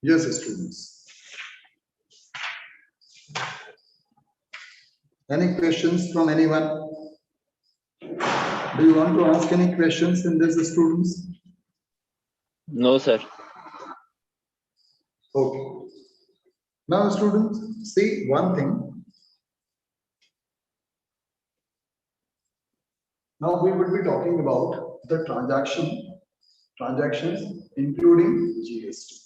Yes, students. Any questions from anyone? Do you want to ask any questions in this, students? No, sir. Okay. Now, students, see one thing. Now we will be talking about the transactions including GST.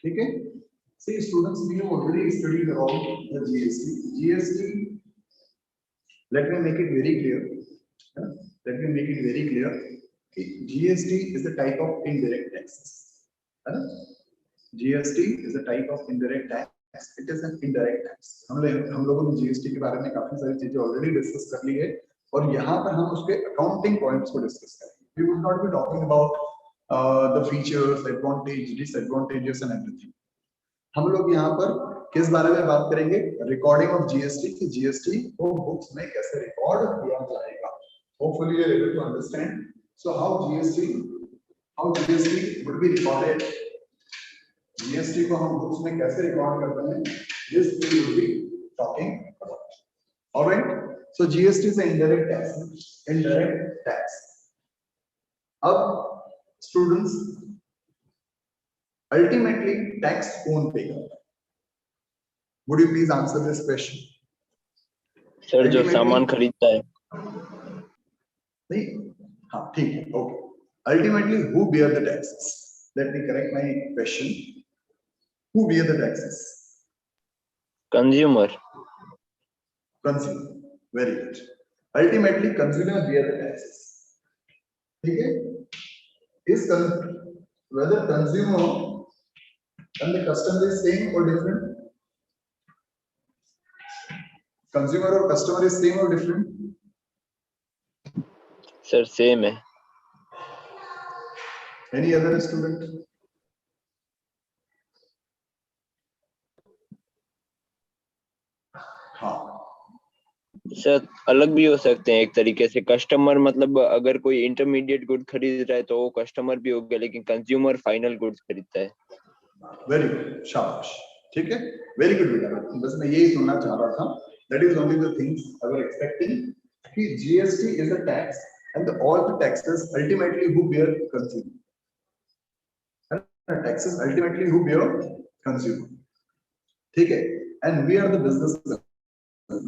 Okay. See, students, we have already studied about the GST. GST. Let me make it very clear. Let me make it very clear. GST is a type of indirect taxes. GST is a type of indirect tax. It is an indirect tax. हम लोगों ने GST के बारे में काफी सारी चीजें already discuss कर ली है और यहाँ पर हम उसके अकाउंटिंग पॉइंट्स को डिस्कस करेंगे. We would not be talking about the features, advantage, disadvantages and everything. हम लोग यहाँ पर किस बारे में बात करेंगे? रिकॉर्डिंग ऑफ जीएसटी की जीएसटी को बुक्स में कैसे रिकॉर्ड किया जाएगा. Hopefully you are able to understand. So how GST would be recorded? GST को हम बुक्स में कैसे रिकॉर्ड करते हैं? This we will be talking about. All right. So GST is an indirect tax. Indirect tax. अब students ultimately tax कौन पे करता है? Would you please answer this question? Sir जो सामान खरीदता है. नहीं, हाँ ठीक है. Okay. Ultimately, who bear the taxes? Let me correct my question. Who bear the taxes? Consumer. Consumer. Very good. Ultimately, consumer bear the taxes. ठीक है? Is whether consumer and the customer is same or different? Consumer or customer is same or different? Sir, same है. Any other student? हाँ. Sir अलग भी हो सकते हैं एक तरीके से. कस्टमर मतलब अगर कोई इंटरमीडिएट गुड खरीद रहा है तो वो कस्टमर भी हो गया, लेकिन कंज्यूमर फाइनल गुड्स खरीदता है. वेरी गुड, शाबाश. ठीक है, वेरी गुड बेटा. बस मैं यही सुनना चाह रहा था. That is only the things I was expecting कि GST is a tax and all the taxes ultimately who bear? Consumer. Taxes ultimately who bear? Consumer. ठीक है. And we are the business,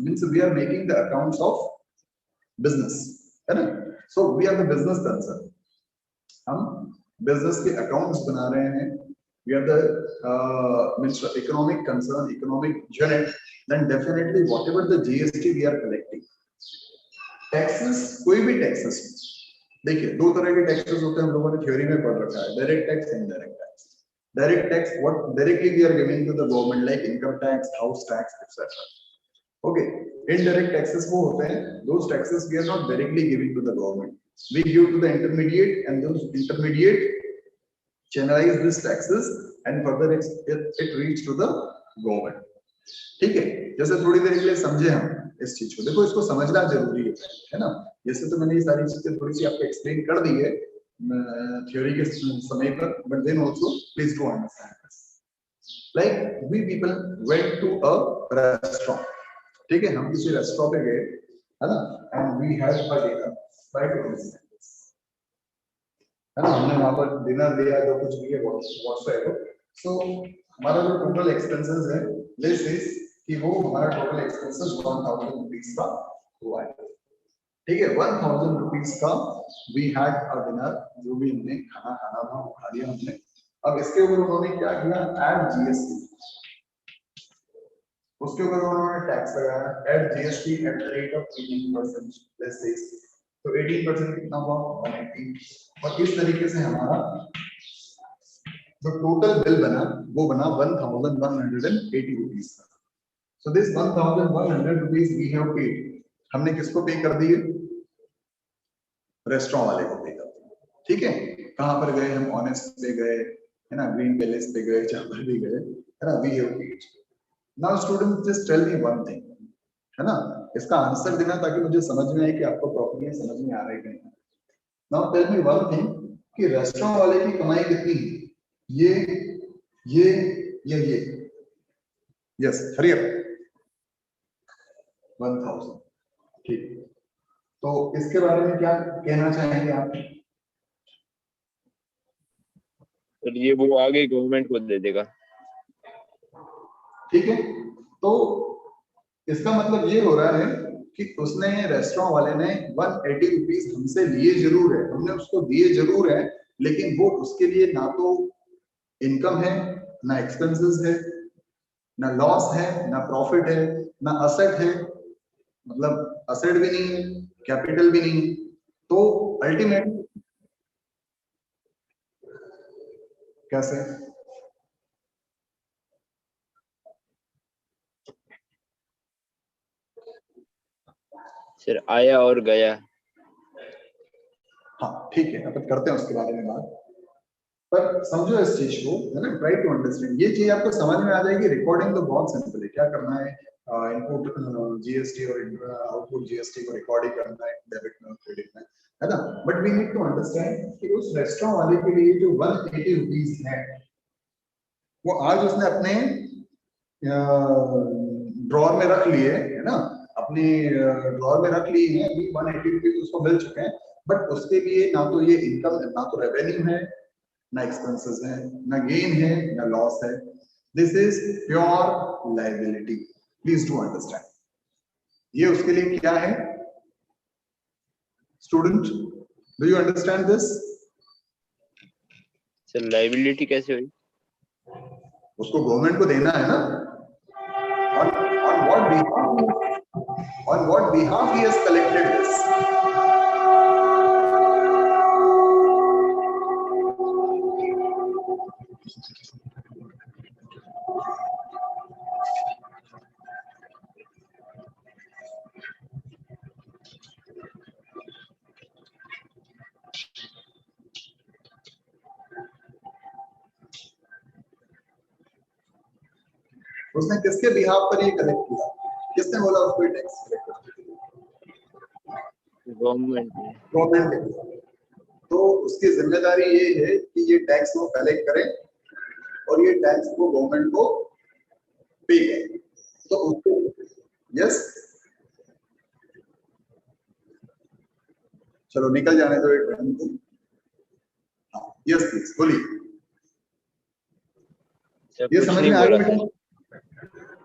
means we are making the accounts of business, है ना? So we are the business concern. हम business के accounts बना रहे हैं. We are the means economic concern, economic unit. Then definitely whatever the GST we are collecting, taxes, कोई भी taxes. देखिए दो तरह के taxes होते हैं, हम लोगों ने थ्योरी में पढ़ रखा है. Direct tax, indirect tax. Direct tax what directly we are giving to the government, like income tax, house tax, etc. Okay, indirect taxes वो होते हैं, those taxes we are not directly giving to the government. We give to the intermediate, and those intermediate channelize these taxes, and further it reach to the government. ठीक है, जैसे थोड़ी देर के लिए समझे हम इस चीज को. देखो इसको समझना जरूरी है ना. जैसे तो मैंने ये सारी चीजें थोड़ी सी आपको एक्सप्लेन कर दी है थ्योरी के समय पर, but then also please do understand this. Like we people went to a restaurant. ठीक है, हम किसी रेस्टोरेंट पे गए, है ना, and we had a dinner. Right, है ना. हमने वहां पर डिनर लिया, जो कुछ भी है व्हाटसएवर. सो हमारा जो टोटल एक्सपेंसेस है, लेट्स से कि वो हमारा टोटल एक्सपेंसेस 1000 रुपीस का हुआ है. ठीक है, 1000 रुपीस का वी हैड अ डिनर. जो भी हमने खाना खाना था वो खा लिया हमने. अब इसके ऊपर उन्होंने क्या किया? Add GST. उसके ऊपर उन्होंने टैक्स लगाया. At GST at the rate of 18%. Let's say तो 18% कितना हुआ? 180. और इस तरीके से हमारा जो टोटल बिल बना वो बना 1180 रुपीस का. So this 1100 rupees we have paid. हमने किसको पे कर दिए? रेस्टोरेंट वाले को पे कर दिए. ठीक है, कहां पर गए हम? ऑनेस्ट पे गए, है ना, ग्रीन पैलेस पे गए, जहां पर भी गए, है ना, we have paid. Now students just tell me one thing, है ना, इसका आंसर देना ताकि मुझे समझ में आए कि आपको प्रॉपर्ली समझ में आ रहा है कि नहीं. Now tell me one thing कि रेस्टोरेंट वाले की कमाई कितनी है? ये ये यस हरियर 1000 ठीक। तो इसके बारे में क्या कहना चाहेंगे आप? तो ये वो आगे गवर्नमेंट को दे देगा। ठीक है, तो इसका मतलब ये हो रहा है कि उसने रेस्टोरेंट वाले ने 180 रुपीज हमसे लिए जरूर है, हमने उसको दिए जरूर है, लेकिन वो उसके लिए ना तो इनकम है, ना एक्सपेंसेस है, ना लॉस है, ना प्रॉफिट है, ना असेट है, मतलब असेट भी नहीं है, कैपिटल भी नहीं है। तो अल्टीमेट कैसे? सर आया और गया। हाँ ठीक है, अपन करते हैं उसके बारे में बात, पर समझो इस चीज को, है ना, ट्राई टू अंडरस्टैंड। ये चीज आपको समझ में आ जाएगी। रिकॉर्डिंग तो बहुत सिंपल है, क्या करना है, इनपुट जीएसटी और आउटपुट जीएसटी को रिकॉर्डिंग करना है, डेबिट में और क्रेडिट में, है ना। But we need to understand कि उस रेस्टोरेंट वाले के लिए जो 180 रुपीज है, वो आज उसने अपने ड्रॉर में रख लिए, है ना, अपने ड्रॉर में रख लिए हैं, अभी 180 रुपीज उसको मिल चुके हैं, बट उसके लिए ना तो ये इनकम, ना तो रेवेन्यू है, ना एक्सपेंसेस है, ना गेन है, ना लॉस है। This is pure liability, please do understand. ये उसके लिए क्या है student, do you understand this? Sir liability कैसे हुई? उसको गवर्नमेंट को देना है ना, on what behalf, on what behalf he has collected this? उसने किसके बिहाफ पर ये कलेक्ट किया? किसने बोला उसको टैक्स कलेक्ट करने के लिए? गवर्नमेंट ने। गवर्नमेंट ने किया। तो उसकी जिम्मेदारी ये है कि ये टैक्स वो कलेक्ट करे और ये टैक्स वो गवर्नमेंट को पे करे। तो उसको यस, चलो निकल जाने दो एक टाइम को। यस प्लीज बोलिए। ये समझ में आ गया बेटा?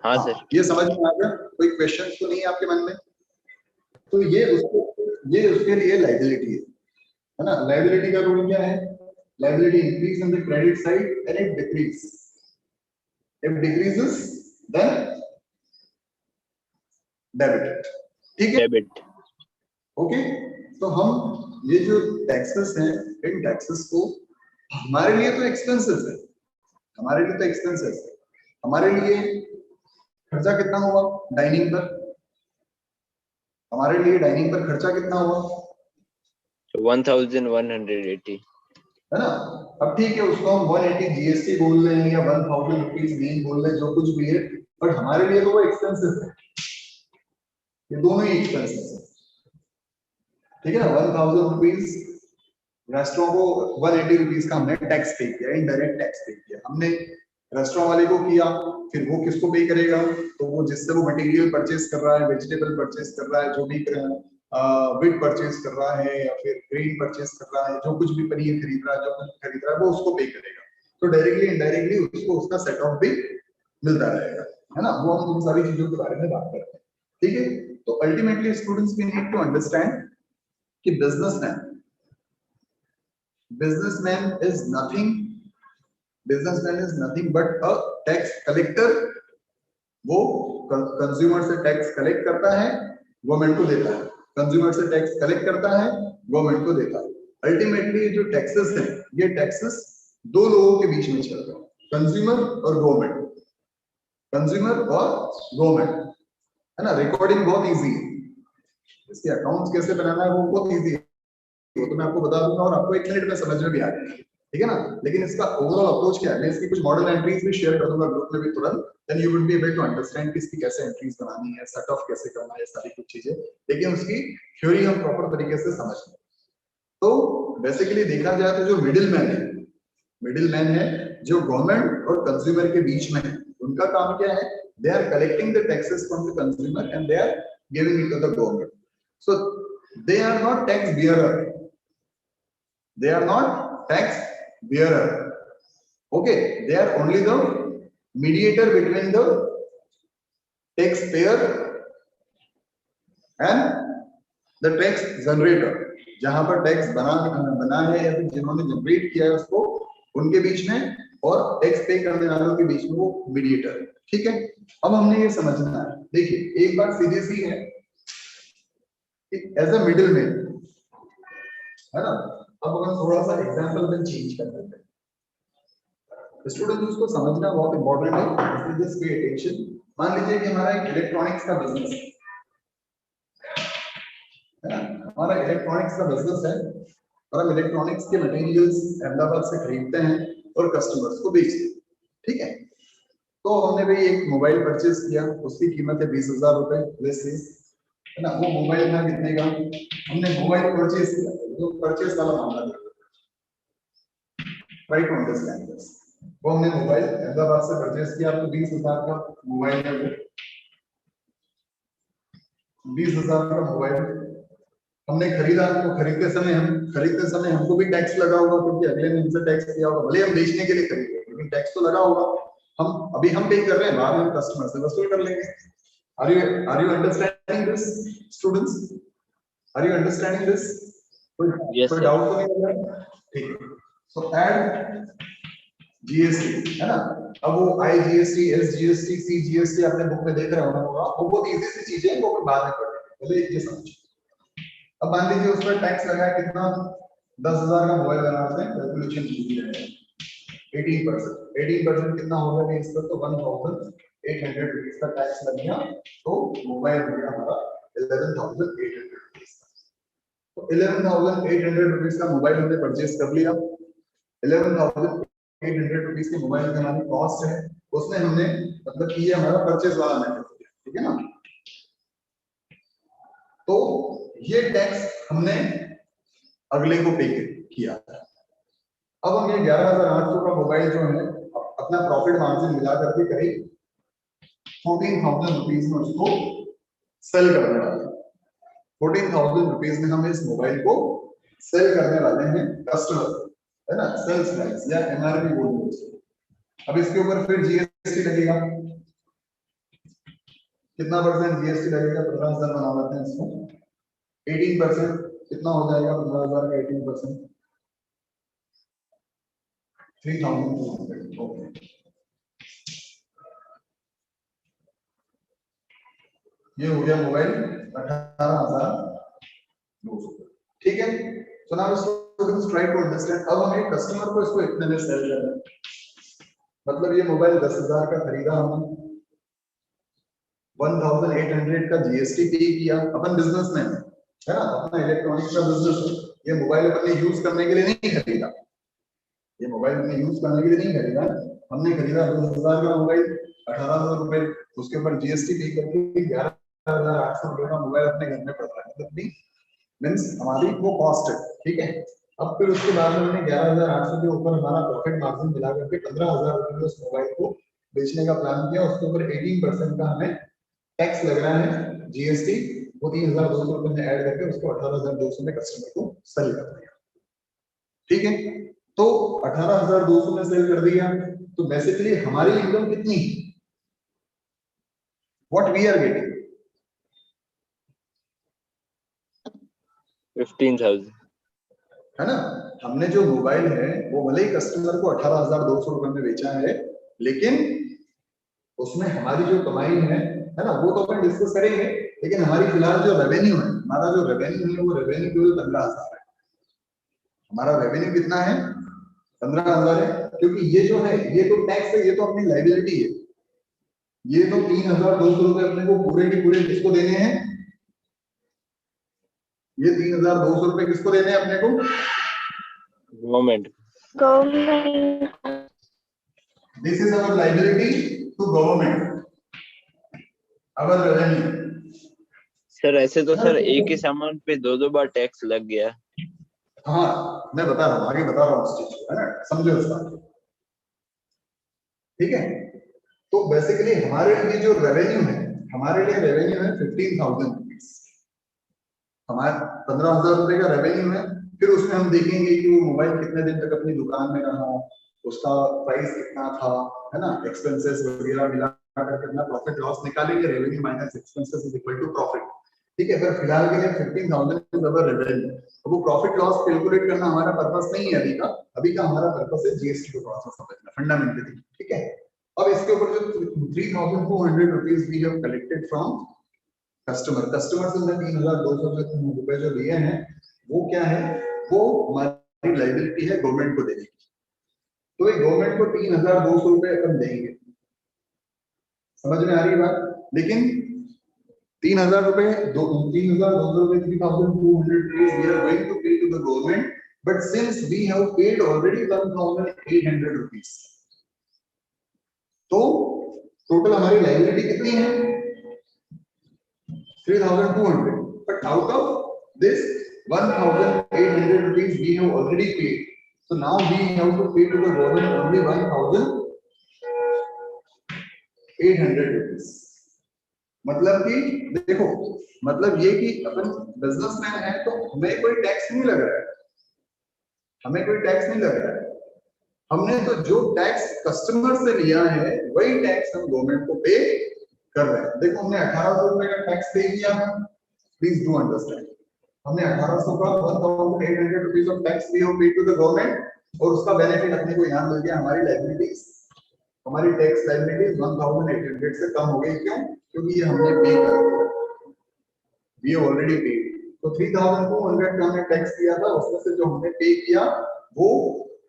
हाँ सर। ये समझ में आ गया? कोई क्वेश्चन तो नहीं है आपके मन में? तो ये उसके लिए लायबिलिटी है ना। लायबिलिटी का रूल क्या है? Liability increase on the credit side and it decrease, if decreases then debit. ठीक है, डेबिट। ओके। तो हम ये जो टैक्सेस हैं, इन टैक्सेस को हमारे लिए तो एक्सपेंसेस है, हमारे लिए तो एक्सपेंसेस है। हमारे लिए खर्चा कितना हुआ डाइनिंग पर? हमारे लिए डाइनिंग पर खर्चा कितना हुआ? 1180, है ना। अब ठीक है, उसको हम 180 जीएसटी बोल रहे हैं या 1000 रुपीज गेन बोल रहे हैं, जो कुछ भी है, बट हमारे लिए तो वो एक्सपेंसेस है। ये दोनों ही एक्सपेंसेस है, ठीक है ना। 1000 रुपीज रेस्टोरेंट को 180 रुपीज का हमने टैक्स पे किया, इनडायरेक्ट टैक्स पे किया हमने रेस्टोरेंट वाले को किया। फिर वो किसको पे करेगा? तो वो जिससे वो मटेरियल परचेज कर रहा है, वेजिटेबल परचेज कर रहा है, जो भी विट परचेज कर रहा है या फिर ग्रेन परचेज कर रहा है, जो कुछ भी पनीर खरीद रहा है, जो कुछ खरीद रहा है, वो उसको पे करेगा। तो डायरेक्टली इनडायरेक्टली उसको उसका सेट ऑफ भी मिलता रहेगा, है ना। वो हम उन सारी चीजों के बारे में बात करते हैं, ठीक है। तो ultimately students we need to understand कि businessman is nothing but a tax collector। वो कंज्यूमर से टैक्स कलेक्ट करता है, गवर्नमेंट को देता है, कंज्यूमर से टैक्स कलेक्ट करता है, गवर्नमेंट को देता है। अल्टीमेटली जो टैक्सेस हैं, ये टैक्सेस दो लोगों के बीच में चल रहा है, कंज्यूमर और गवर्नमेंट, कंज्यूमर और गवर्नमेंट, है ना। रिकॉर्डिंग बहुत इजी है, इसके अकाउंट्स कैसे बनाना है वो बहुत इजी है, वो तो मैं आपको बता दूंगा और आपको 1 मिनट में समझ में भी आ जाएगा, ठीक है ना। लेकिन इसका ओवरऑल अप्रोच क्या है, मैं इसकी कुछ मॉडल एंट्रीज भी शेयर कर दूंगा ग्रुप में भी तुरंत, then you would be able to understand कि इसकी कैसे एंट्रीज बनानी है, सेट ऑफ कैसे करना है, सारी कुछ चीजें, लेकिन उसकी थ्योरी हम प्रॉपर तरीके से समझ लें। तो बेसिकली देखा जाए तो जो मिडिल मैन है, मिडिल मैन है जो गवर्नमेंट और कंज्यूमर के बीच में है। उनका काम क्या है? They are collecting the taxes from the consumer and they are giving it to the government. So they are not tax bearer, they are not tax bearer, okay, they are only the mediator between the taxpayer and the tax generator। जहां पर tax बना है या फिर जिन्होंने generate किया है उसको, उनके बीच में, और टैक्स पे करने वालों के बीच में वो मीडिएटर है। ठीक है, अब हमने ये समझना है, देखिए एक बात सीधी सी है कि एज अ मिडिल मैन, है ना। अब अगर थोड़ा सा एग्जांपल में चेंज कर देते हैं, स्टूडेंट उसको समझना बहुत इंपॉर्टेंट है, जस्ट पे अटेंशन। मान लीजिए कि हमारा एक इलेक्ट्रॉनिक्स का बिजनेस है ना, हमारा इलेक्ट्रॉनिक्स का बिजनेस है और हम इलेक्ट्रॉनिक्स के मटेरियल्स अहमदाबाद से खरीदते हैं और कस्टमर्स को बेचते हैं। ठीक है, तो हमने भाई एक मोबाइल परचेज किया, उसकी कीमत है 20,000 रुपए, है ना। वो मोबाइल था कितने का? हमने मोबाइल परचेज किया, जो परचेज वाला मामला था, ट्राई टू अंडरस्टैंड दिस। वो हमने मोबाइल अहमदाबाद से परचेज किया, आपको 20,000 का मोबाइल है, वो 20,000 का मोबाइल हमने खरीदा। तो खरीदते समय हमको भी टैक्स लगा होगा, क्योंकि अगले ने हमसे टैक्स दिया होगा, भले हम बेचने के लिए खरीदे लेकिन टैक्स तो लगा होगा। हम पे कर रहे हैं, बाद में कस्टमर से वसूल कर लेंगे। Are you understanding this students? Are you understanding this? कोई डाउट तो नहीं लग रहा? ठीक है, सो ऐड जीएसटी, है ना। अब वो आईजीएसटी, एसजीएसटी, सीजीएसटी आपने बुक में देख रहे होगा, वो बहुत इजी सी चीजें हैं, वो बाद में पढ़ेंगे, पहले ये समझो। अब मान लीजिए उस पर टैक्स लगा है कितना? 10,000 का मोबाइल बनाते हैं, कैलकुलेशन इजी है, 18%। 18% कितना होगा कि इस पर तो 1,800 रुपीज का टैक्स लग गया, तो मोबाइल हो गया हमारा 11,800 रुपीज का। तो 11,800 रुपीज का मोबाइल हमने परचेज कर लिया। 11,800 रुपीज के मोबाइल की हमारी कॉस्ट है, उसमें हमने मतलब कि ये हमारा परचेज वाला मेथड हो गया, ठीक है ना। तो ये टैक्स हमने अगले को पे किया। अब हम ये 11,800 का मोबाइल जो है अपना प्रॉफिट मार्जिन मिला करके करीब 14,000 रुपीज में उसको सेल करने वाले हैं। 14,000 रुपीज में हम इस मोबाइल को सेल करने वाले हैं कस्टमर, है ना, सेल्स प्राइस या एमआरपी बोलते हैं। अब इसके ऊपर फिर जीएसटी लगेगा, कितना परसेंट जीएसटी लगेगा? 15,000 बना लेते हैं इसको, 18%। कितना हो जाएगा 15,000 का 18%? 3,200। ओके, ये हो गया मोबाइल 18,200। ठीक है, so now students try to understand. अब हमें कस्टमर को इसको इतने में सेल करना है, मतलब ये मोबाइल 10,000 का खरीदा हमने, 1,800 का जीएसटी पे किया। अपन बिजनेसमैन है ना, अपना इलेक्ट्रॉनिक्स का बिजनेस है, ये मोबाइल अपने यूज करने के लिए नहीं खरीदा, ये मोबाइल अपने यूज करने के लिए नहीं खरीदा, हमने खरीदा 10,000 का मोबाइल, 18,000 रुपए, उसके ऊपर जीएसटी पे करके 11,800 रुपए का मोबाइल अपने घर में पड़ रहा है, मतलब मीन्स हमारी वो कॉस्ट है। ठीक है, अब फिर उसके बाद में हमने 11,800 के ऊपर हमारा प्रॉफिट मार्जिन मिला करके 15,000 रुपए में उस मोबाइल को बेचने का प्लान किया। उसके ऊपर 18% का हमें टैक्स लग रहा है, जीएसटी, वो 3,200 रुपए में ऐड करके उसको 18,200 में कस्टमर को सेल कर दिया। ठीक है, तो 18,200 में सेल कर दिया, तो बेसिकली हमारी इनकम कितनी? What we are getting? 15,000, है ना। हमने जो मोबाइल है वो भले ही कस्टमर को 18,200 रुपए में बेचा है, लेकिन उसमें हमारी जो कमाई है ना, वो तो अपन डिस्कस करेंगे, लेकिन हमारी फिलहाल जो रेवेन्यू है, हमारा जो रेवेन्यू है वो रेवेन्यू केवल 15,000 है। हमारा रेवेन्यू कितना है? 15,000 है, क्योंकि ये जो है ये तो टैक्स है, ये तो अपनी लाइबिलिटी है। ये तो 3,200 रुपए अपने को पूरे के पूरे किसको देने हैं? ये 3,200 रुपए किसको देने हैं अपने को? Government. This is our liability to government, our revenue. Sir ऐसे तो सर एक ही सामान पे दो बार टैक्स लग गया। हाँ मैं बता रहा हूँ, आगे बता रहा हूँ उस चीज को, है ना, समझो इसका। ठीक है, तो बेसिकली हमारे लिए जो रेवेन्यू है, हमारे लिए रेवेन्यू है 15,000 रुपीज। हमारे 15,000 रुपए का रेवेन्यू है। फिर उसमें हम देखेंगे कि वो मोबाइल कितने दिन तक अपनी दुकान में रहा, उसका प्राइस कितना था, है ना, एक्सपेंसेस वगैरह मिला कर कितना प्रॉफिट लॉस निकालेंगे। Revenue minus expenses is equal to profit. ठीक है, पर फिलहाल के लिए 15,000 इज अवर रेवेन्यू। वो प्रॉफिट लॉस कैलकुलेट करना हमारा पर्पस नहीं है अभी का। अभी का हमारा पर्पस है जीएसटी को थोड़ा सा समझना फंडामेंटली। ठीक है, अब इसके ऊपर जो 3,200 rupees we have collected from customer, customer से हमने 3,200 रुपए जो लिए हैं, वो क्या है, वो हमारी लाइबिलिटी है गवर्नमेंट को देने की। तो ये गवर्नमेंट को 3,200 रुपए अपन देंगे। समझ में आ रही है बात? लेकिन 3,000 रुपए, 3,200 रुपए, 3,200 rupees we are going to pay to the government, but since we have paid already 1,800 rupees, तो टोटल हमारी लाइबिलिटी कितनी है? 3,200. But out of this 1,800 rupees we have already paid. So now we have to pay to the government only 1,800 rupees. मतलब कि देखो, मतलब ये कि अपन बिजनेसमैन है तो हमें कोई टैक्स नहीं लग रहा है, हमें कोई टैक्स नहीं लग रहा है। हमने तो जो टैक्स कस्टमर से लिया है वही टैक्स हम गवर्नमेंट को पे कर रहे हैं। देखो हमने 1,800 रुपए का टैक्स पे किया, प्लीज डू अंडरस्टैंड। हमने 1,800 का 1,800 rupees of tax we have paid to the government, और उसका बेनिफिट अपने को यहाँ मिल गया। हमारी लायबिलिटीज, हमारी टैक्स लायबिलिटीज 1,800 से कम हो गई। क्यों? क्योंकि ये हमने पे कर दिया, वी हैव ऑलरेडी पेड। तो 3,200 का हमने टैक्स दिया था, उसमें से जो हमने पे किया वो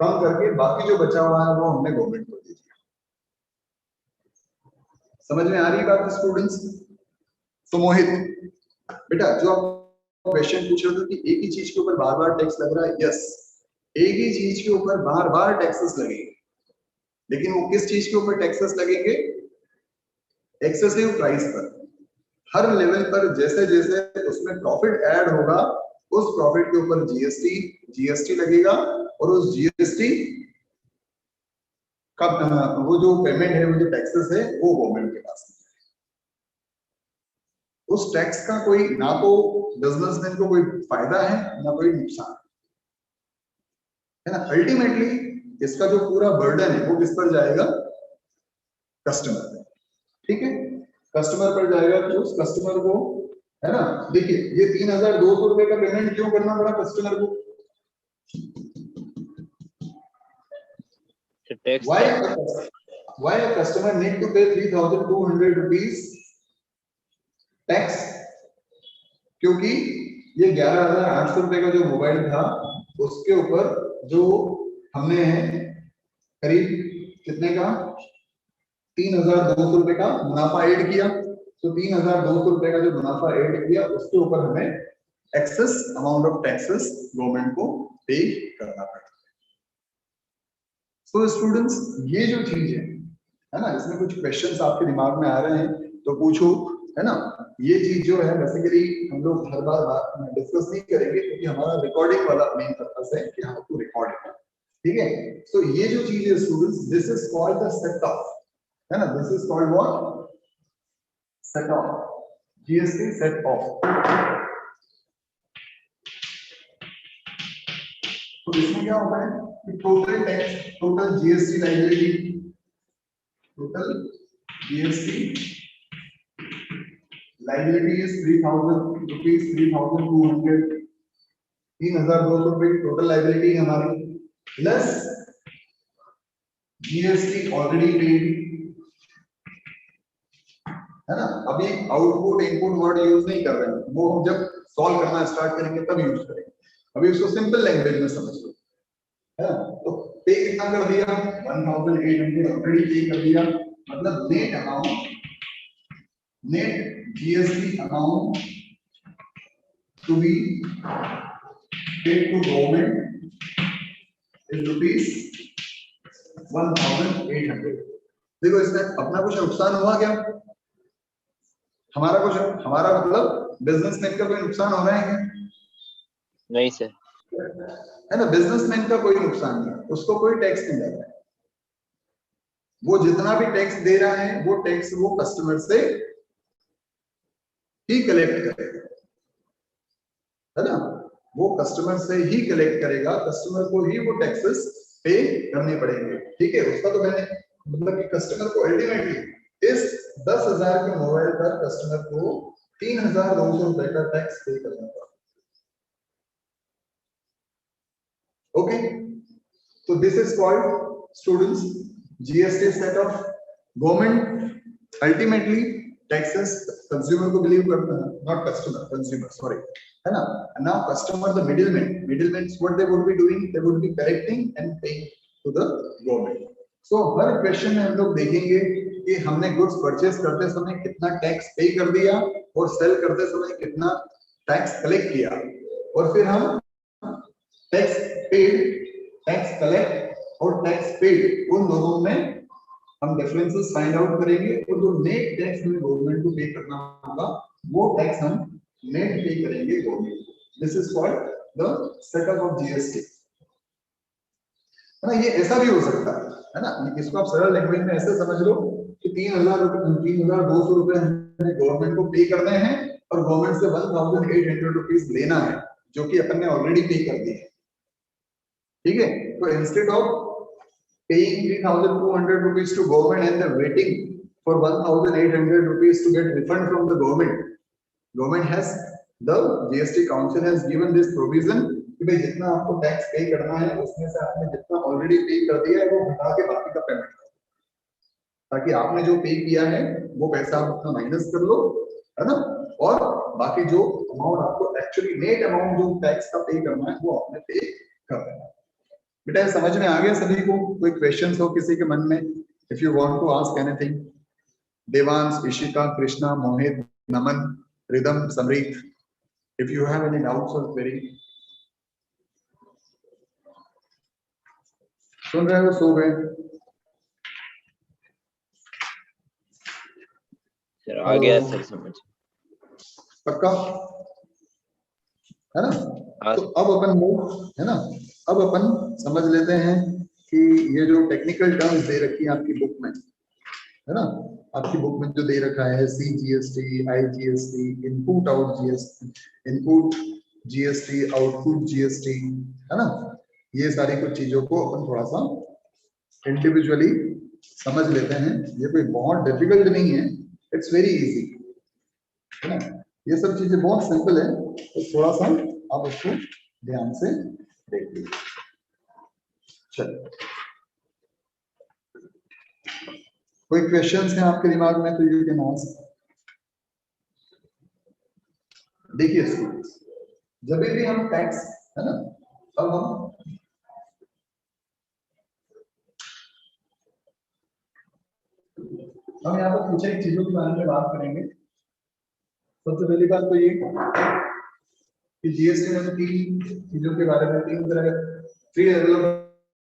कम करके बाकी जो बचा हुआ है वो हमने गवर्नमेंट को दे दिया। समझ में आ रही बात स्टूडेंट्स? तो मोहित बेटा, जो आप क्वेश्चन पूछ रहे थे कि एक ही चीज के ऊपर बार बार टैक्स लग रहा है, यस, एक ही चीज के ऊपर बार बार टैक्सेस लगेंगे, लेकिन वो किस चीज के ऊपर टैक्सेस लगेंगे? एक्सेसिव प्राइस पर। हर लेवल पर जैसे जैसे उसमें प्रॉफिट ऐड होगा, उस प्रॉफिट के ऊपर जीएसटी लगेगा, और उस जीएसटी का वो जो पेमेंट है, वो जो टैक्सेस है, वो गवर्नमेंट के पास है। उस टैक्स का कोई ना तो बिजनेसमैन को कोई फायदा है ना कोई नुकसान है ना। अल्टीमेटली इसका जो पूरा बर्डन है वो किस पर जाएगा? कस्टमर पर। ठीक है, कस्टमर पर जाएगा। तो उस कस्टमर को, है ना, देखिए ये 3,200 रुपए का पेमेंट क्यों करना पड़ा कस्टमर को? Why a customer need to pay 3,200 rupees tax? क्योंकि ये 11,800 रुपए का जो मोबाइल था, उसके ऊपर जो हमने करीब कितने का 3,200 रुपए का मुनाफा ऐड किया। तो 3,200 रुपए का जो मुनाफा ऐड किया, उसके ऊपर हमें excess amount of taxes government को पे करना पड़ता है। सो स्टूडेंट्स, ये जो चीज है ना, इसमें कुछ क्वेश्चंस आपके दिमाग में आ रहे हैं तो पूछो, है ना। ये चीज जो है बेसिकली हम लोग हर बार डिस्कस नहीं करेंगे, क्योंकि हमारा रिकॉर्डिंग वाला मेन पर्पस है कि हाउ टू रिकॉर्ड इट। ठीक है, तो ये जो चीज है students, this is called the set of, है ना, this is called what? Set of, GST set of. तो इसमें क्या होता है कि total tax, total GST liability, total GST liability is 3,000 rupees, 3,200, 3,200 रुपए की टोटल लायबिलिटी है हमारी, प्लस जीएसटी ऑलरेडी पेड, है ना। अभी आउटपुट इनपुट वर्ड यूज नहीं कर रहे हैं, वो हम जब सॉल्व करना स्टार्ट करेंगे तब यूज करेंगे। अभी उसको सिंपल लैंग्वेज में समझ लो, है ना। तो पे कितना कर दिया? 1,800 ऑलरेडी पे कर दिया। मतलब net amount, net GST amount to be paid to government is rupees 1,800। देखो इसमें अपना कुछ नुकसान हुआ क्या? हमारा कुछ, हमारा मतलब बिजनेसमैन का कोई नुकसान हो रहा है क्या? नहीं सर। है ना, बिजनेसमैन का कोई नुकसान नहीं है, उसको कोई टैक्स नहीं लग रहा है। वो जितना भी टैक्स दे रहा है वो टैक्स वो कस्टमर से ही कलेक्ट करेगा, है ना, वो कस्टमर से ही कलेक्ट करेगा, कस्टमर को ही वो टैक्सेस पे करने पड़ेंगे। ठीक है, उसका तो मैंने मतलब कि कस्टमर को अल्टीमेटली इस 10,000 के मोबाइल पर कस्टमर को 3,200 रुपए का टैक्स पे करना पड़ा। ओके, तो this is called students GST set off government ultimately taxes consumer को बिलीव करता है, नॉट कस्टमर, कंज्यूमर सॉरी, है ना। Now customer the middleman what they would be doing, they would be collecting and paying to the government. So हर question में हम लोग देखेंगे कि हमने गुड्स परचेज करते समय कितना टैक्स पे कर दिया और सेल करते समय कितना टैक्स कलेक्ट किया, और फिर हम टैक्स पेड, टैक्स कलेक्ट और टैक्स पेड उन दोनों में हम डिफरेंसेस फाइंड आउट करेंगे, और जो नेट टैक्स हमें गवर्नमेंट को पे करना होगा वो टैक्स हम नेट पे करेंगे government. This is called the setup of GST, है ना। ये ऐसा भी हो सकता है ना, इसको आप सरल लैंग्वेज में ऐसे समझ लो कि 3,200 रुपए हमें गवर्नमेंट को पे करने हैं और गवर्नमेंट से 1,800 रुपीज लेना है, जो कि अपन ने ऑलरेडी पे कर दिए है। ठीक है, तो instead of paying 3,200 rupees to government and then waiting for 1,800 rupees to get refund from the government has, the GST council has given this provision कि भाई जितना आपको टैक्स पे करना है उसमें से आपने जितना ऑलरेडी पे कर दिया है वो घटा के बाकी का पेमेंट करो, ताकि आपने जो पे किया है वो पैसा आप अपना माइनस कर लो, है ना, और बाकी जो अमाउंट आपको एक्चुअली नेट अमाउंट जो टैक्स का पे करना है वो आपने पे कर देना है। बेटा समझ में आ गया सभी को? कोई क्वेश्चंस हो किसी के मन में? If you want to ask anything, Devansh, Ishika, Krishna, Mohit, Naman, Ridham, Samreet, if you have any doubts और क्वेरी। सुन रहे हो? सो गए? सर आ गया सर समझ, पक्का, है ना। तो अब अपन है ना, अब अपन समझ लेते हैं कि ये जो टेक्निकल टर्म्स दे रखी है आपकी बुक में, है ना, आपकी बुक में जो दे रखा है CGST, IGST, input out GST, input GST, output GST, है ना, ये सारी कुछ चीजों को अपन थोड़ा सा इंडिविजुअली समझ लेते हैं। ये कोई बहुत डिफिकल्ट नहीं है, इट्स वेरी इजी, है ना, ये सब चीजें बहुत सिंपल है, तो थोड़ा सा आप उसको ध्यान से देख लीजिए। चलिए, कोई क्वेश्चंस हैं आपके दिमाग में तो यू कैन आस्क। देखिए स्टूडेंट्स, जब भी हम टैक्स, है ना, अब हम यहाँ पर कुछ एक चीजों के बारे में बात करेंगे। सबसे पहली बात तो ये कि जीएसटी में 3 चीजों के बारे में, 3 तरह के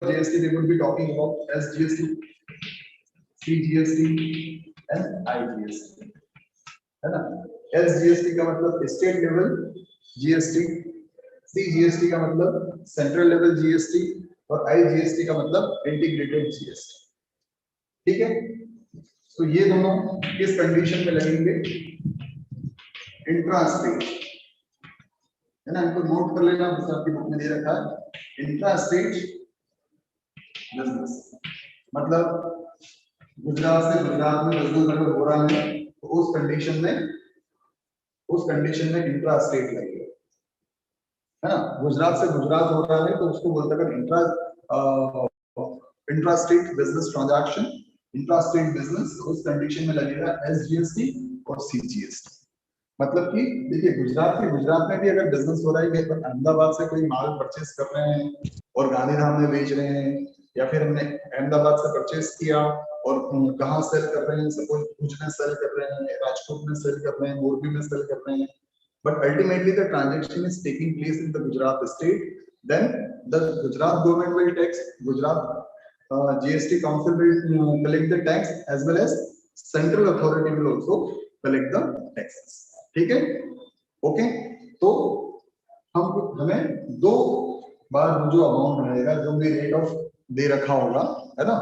GST we would be talking about, SGST, CGST and IGST, है ना। एसजीएसटी का मतलब स्टेट लेवल जीएसटी, सीजीएसटी का मतलब सेंट्रल लेवल जीएसटी, और आईजीएसटी का मतलब इंटीग्रेटेड जीएसटी। ठीक है, तो ये दोनों किस कंडीशन में लगेंगे? इंट्रा स्टेट, है ना, इनको नोट कर लेना, जैसे आपकी बुक में दे रखा है इंट्रा स्टेट बिजनेस, मतलब गुजरात से गुजरात में बिजनेस अगर हो रहा है तो उस कंडीशन में इंट्रा स्टेट लगेगा, है ना। गुजरात से गुजरात हो रहा है तो उसको बोलते हैं intra estate business transaction, intra estate business, उस कंडीशन में लगेगा एसजीएसटी और सीजीएसटी। मतलब कि देखिए, गुजरात में भी अगर बिजनेस हो रहा है, अहमदाबाद से कोई माल परचेस कर रहे हैं और गांधीधाम में बेच रहे हैं, या फिर हमने अहमदाबाद से परचेस किया और कहाँ सेल कर रहे हैं, सपोज भुज में सेल कर रहे हैं, राजकोट में सेल कर रहे हैं, मोरबी में सेल कर रहे हैं, but ultimately the transaction is taking place in the Gujarat state, then the Gujarat government will tax, Gujarat GST council will collect the tax, as well as central authority will also collect the taxes. ठीक है, okay. तो हमें 2 बार वो जो amount रहेगा, जो भी rate of दे रखा होगा, है ना,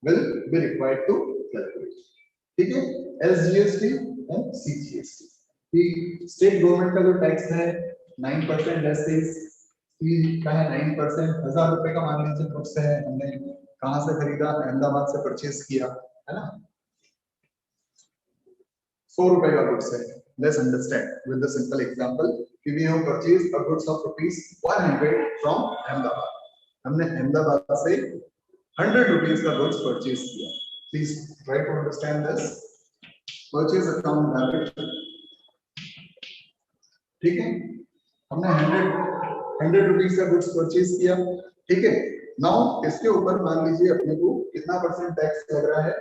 will be required to calculate. ठीक है, SGST एंड CGST कि स्टेट गवर्नमेंट का जो टैक्स है 9% लेसेस, का है 9%, 1000 रुपए का मान लीजिए गुड्स है, हमने कहां से खरीदा, अहमदाबाद से परचेज किया, है ना, 100 रुपए का गुड्स है. Let's understand with the simple example कि we have purchased a goods of ₹100 from Ahmedabad. हमने अहमदाबाद से 100 रुपीस का गुड्स परचेज किया. Please try to understand this. Purchase account debit. ठीक है, हमने 100 रुपीस का गुड्स परचेज किया. ठीक है, नाउ इसके ऊपर मान लीजिए अपने को कितना % टैक्स लग रहा है.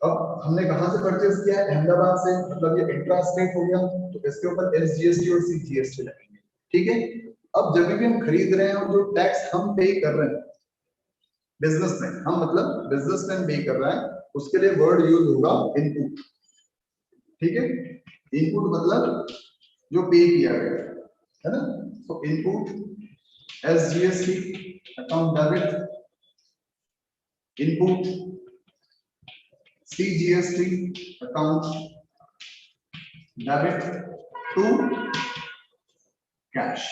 अब हमने कहां से परचेज किया, अहमदाबाद से, मतलब ये इंट्रा स्टेट हो गया, तो इसके ऊपर SGST और CGST लगेंगे. ठीक है, अब जब भी हम खरीद रहे हैं और जो टैक्स हम पे कर रहे हैं बिजनेसमैन, हम मतलब बिजनेसमैन पे कर रहा है, उसके लिए वर्ड यूज होगा इनपुट. ठीक है, इनपुट मतलब जो पे किया गया है ना, तो input SGST account debit, input CGST account debit to cash.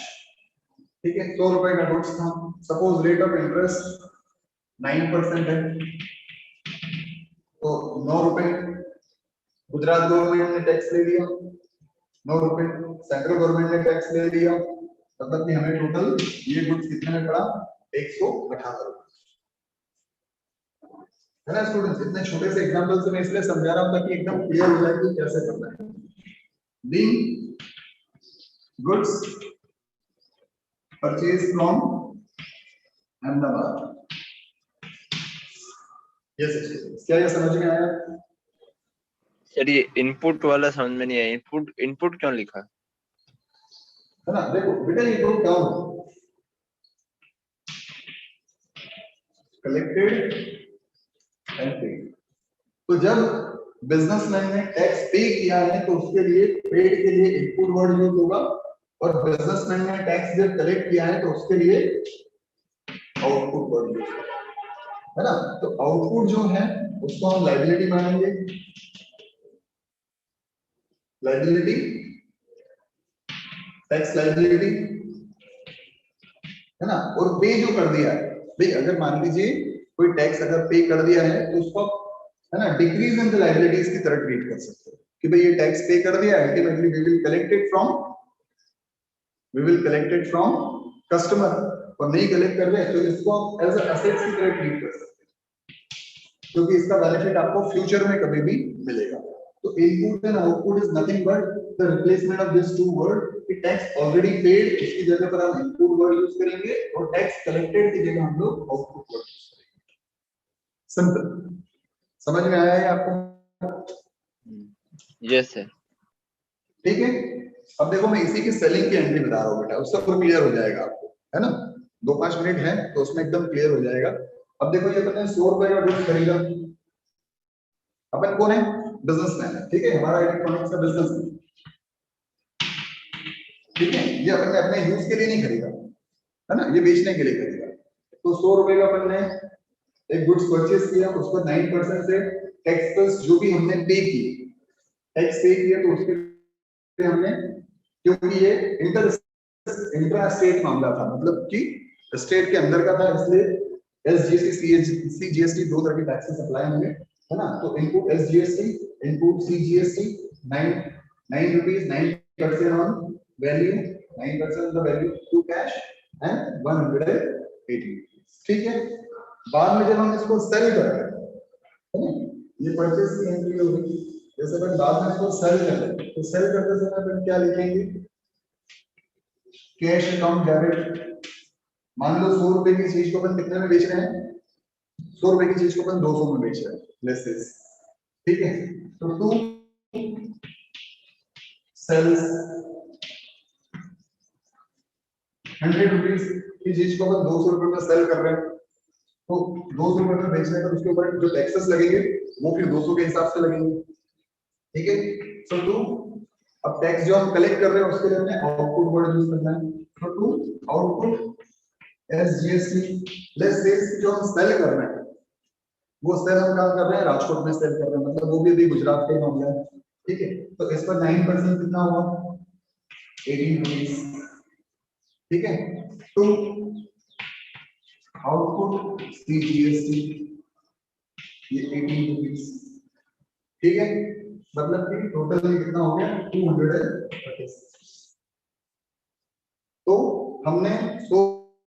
ठीक है, 100 रुपए का गुड्स था, सपोज रेट ऑफ इंटरेस्ट 9% है, तो 9 रुपए गुजरात गवर्नमेंट ने टैक्स ले लिया, 9 रुपए सेंट्रल गवर्नमेंट ने टैक्स ले लिया, मतलब कि हमें टोटल ये गुड्स कितने में पड़ा, 118 रुपए. है ना स्टूडेंट्स, इतने छोटे से एग्जांपल से मैं इसलिए समझा रहा हूं ताकि एकदम क्लियर हो जाए कि कैसे करना है. Being goods purchase from Ahmedabad. Yes students, क्या ये समझ में आया? सर ये इनपुट वाला समझ में नहीं आया. इनपुट क्यों लिखा है ना, देखो बेटा ये note down, collected and paid. तो जब बिजनेसमैन ने टैक्स पे किया है तो उसके लिए पेड के लिए इनपुट वर्ड यूज होगा, और बिजनेसमैन ने टैक्स जब कलेक्ट किया है तो उसके लिए आउटपुट वर्ड यूज होगा, है ना. तो आउटपुट जो है उसको हम लायबिलिटी मानेंगे, लायबिलिटी, टैक्स लायबिलिटी, है ना. और पे जो कर दिया है भाई, अगर मान लीजिए कोई टैक्स अगर पे कर दिया है तो उसको, है ना, डिक्रीज इन द लायबिलिटीज की तरह ट्रीट कर सकते हो कि भाई ये टैक्स पे कर दिया है, ultimately we will collect it from customer, और नहीं कलेक्ट कर रहे तो इसको एज अ असेट्स की तरह ट्रीट कर सकते हैं, क्योंकि इसका बेनिफिट आपको फ्यूचर में कभी भी मिलेगा. तो input and output is nothing but the replacement of this two word. कि टैक्स ऑलरेडी पेड उसकी जगह पर हम इनपुट वर्ड यूज करेंगे, और टैक्स कलेक्टेड की जगह हम लोग आउटपुट वर्ड यूज करेंगे. सिंपल, समझ में आया है आपको? Yes sir. ठीक है, अब देखो मैं इसी की सेलिंग की एंट्री बता रहा हूँ बेटा, उससे और क्लियर हो जाएगा आपको, है ना. 2-5 मिनट है तो उसमें एकदम क्लियर हो जाएगा. अब देखो ये अपने 100 रुपए का गुड्स खरीदा, अपन कौन है, बिजनेसमैन है. ठीक है, हमारा इलेक्ट्रॉनिक्स का बिजनेस है. ठीक है, ये अपन ने अपने यूज के लिए नहीं खरीदा, है ना, ये बेचने के लिए खरीदा. तो 100 रुपए का अपन ने एक गुड्स परचेज किया, उस पर 9% से टैक्स प्लस जो भी हमने पे की, टैक्स पे किया, तो उसके लिए हमने, क्योंकि ये इंट्रा स्टेट मामला था, मतलब कि स्टेट के अंदर का था, इसलिए SGST CGST 2 तरह के टैक्सेस अप्लाई होंगे, है ना. तो input SGST, input CGST, 9 rupees, 9% on value, 9% the value to cash and 180. ठीक है, बाद में जब हम इसको सेल कर रहे हैं, है ना, ये परचेज की एंट्री होगी, जैसे अपन बाद में इसको सेल कर रहे हैं, तो सेल करते समय अपन क्या लिखेंगे, कैश अकाउंट डेबिट. मान लो 100 रुपए की चीज को अपन कितने में बेच रहे हैं, 100 रुपए की चीज को अपन 200 में बेच रहे हैं, लेट्स से. ठीक है, तो टू सेल्स 100 रुपीस की चीज को अपन 200 रुपए में सेल कर रहे हैं, तो 200 रुपए में बेचने पर उसके ऊपर जो टैक्सेस लगेंगे वो फिर 200 के हिसाब से लगेंगे. ठीक है, सो टू अब टैक्स जो हम कलेक्ट कर रहे हैं उसके लिए हमें आउटपुट वर्ड यूज करना है। तो to output SGST less sales जो हम सेल कर रहे हैं वो सेल हम कहाँ कर रहे हैं, राजकोट में सेल कर रहे हैं, मतलब वो भी अभी गुजरात का ही मामला है। ठीक है, तो इस पर 9% कितना हुआ, 18 रुपीज। ठीक है, तो आउटपुट CGST ये 18 रुपीज। ठीक है, मतलब कि टोटल ये कितना हो गया 236। तो हमने 100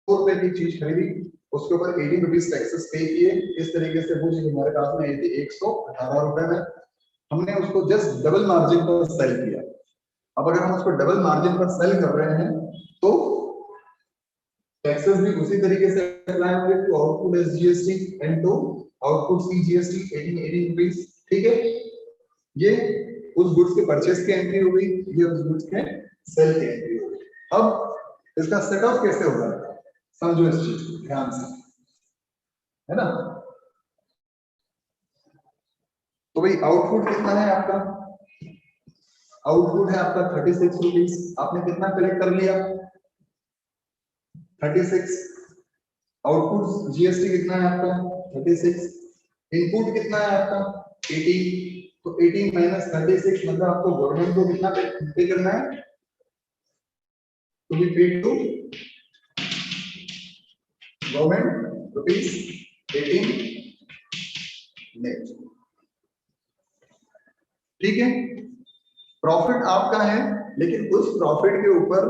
रुपए की चीज खरीदी, उसके ऊपर 18 रुपीज टैक्सेस पे किए। इस तरीके से वो चीज हमारे पास में आई थी 118 रुपए में, हमने उसको जस्ट डबल मार्जिन पर सेल किया। अब अगर हम उसको डबल मार्जिन पर सेल कर रहे हैं तो टैक्सेस भी उसी तरीके से अप्लाई होंगे to output SGST and to output CGST 18 rupees. ठीक है, ये उस गुड्स के परचेस की एंट्री हो गई, ये उस गुड्स के सेल की एंट्री हो गई। अब इसका सेट ऑफ कैसे होगा, समझो इस चीज को ध्यान से, है ना। तो भाई आउटपुट कितना है आपका, आउटपुट है आपका 36 रुपीज। आपने कितना कलेक्ट कर लिया, 36। आउटपुट GST कितना है आपका 36। इनपुट कितना है आपका 18। तो 18 माइनस 36 मतलब आपको गवर्नमेंट को कितना पे करना है, to be paid to government ₹18 नेट। ठीक है, प्रॉफिट आपका है, लेकिन उस प्रॉफिट के ऊपर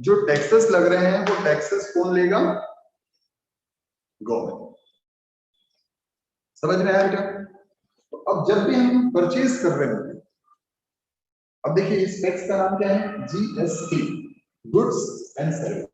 जो टैक्सेस लग रहे हैं वो टैक्सेस कौन लेगा, गवर्नमेंट। समझ में आया क्या। तो अब जब भी हम परचेज कर रहे हैं, अब देखिए इस टैक्स का नाम क्या है, GST, गुड्स एंड सर्विस।